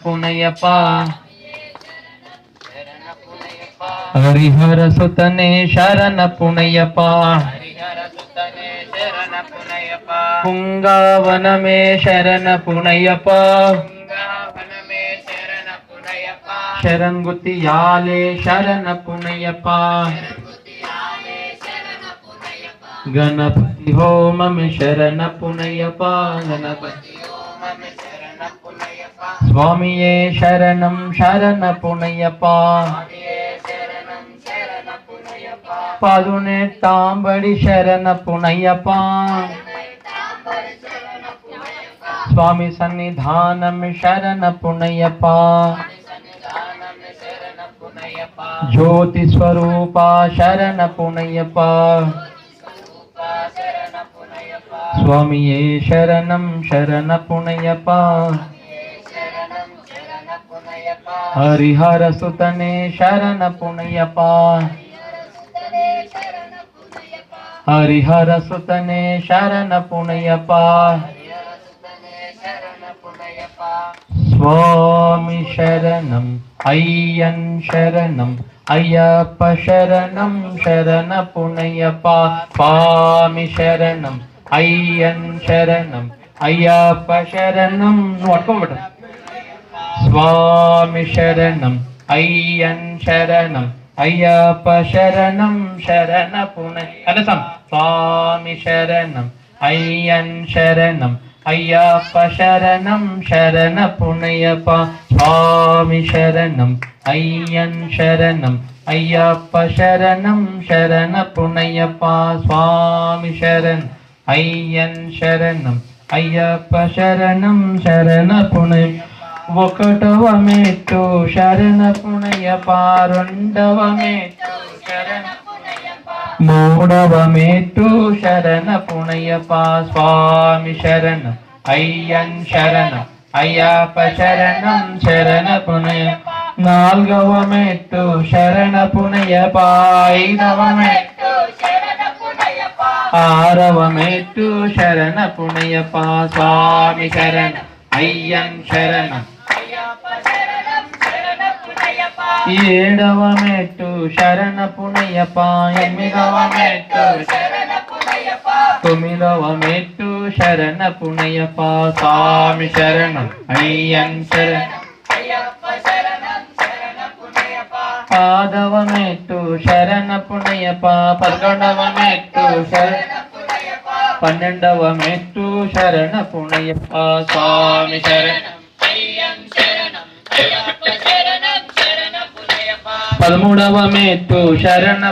పునయప హరిహర సుతనే శరణ పునయప పుంగావనమే శరణ పునయప శరంగుతియాలే శరణ పునయప గణపతి హోమమే శరణ పునయప గణపతి స్వామియే శరణం శరణ పునయప పదునెట్టాంబడి శరణ పునయప స్వామి సన్నిధానం శరణ పునయప జ్యోతి స్వరూప శరణ పునయప స్వామియే శరణం శరణ పునయప హరిహర సుతనే శరణ పునయప హరిహర సుతనే శరణ పునయప స్వామి శరణం అయ్యన్ శరణం అయ్యప్ప శరణం శరణ పునయప స్వామి శరణం అయ్యన్ శరణం అయ్యప్ప శరణం పట్టుకోబట్ట స్వామి శరణం అయ్యన్ శరణం అయ్యప్ప శరణం శరణ పునయ అనసం స్వామి శరణం అయ్యన్ శరణం అయ్యప్ప శరణం శరణ పునయప స్వామి శరణం అయ్యన్ శరణం అయ్యప్ప శరణం శరణ పునయప స్వామి శరణం అయ్యన్ శరణం అయ్యప్ప శరణం శరణ పునయ ఒకటవ మెట్టు శరణ పునయప రెండవ మెట్టు శరణ మూడవ మెట్టు శరణ పునయప స్వామి శరణం అయ్యన్ శరణం అయ్యప్ప శరణం శరణ పునయ నాలుగవ మెట్టు శరణ పునయప ఐదవ మెట్టు ఆరవ మెట్టు శరణ పునయప స్వామి శరణం అయ్యన్ శరణం ఏడవ మెట్టు శరణ పునయప ఎనిమిదవ మెట్టు తొమ్మిదవ మెట్టు శరణ పునయప స్వామి శరణం అయ్యన్ శరణం పాదవ మెట్టు శరణ పునయప పదకొండవ మెట్టు పన్నెండవ మెట్టు శరణ పునయప స్వామి శరణం పదమూడవ మెట్టు శరణ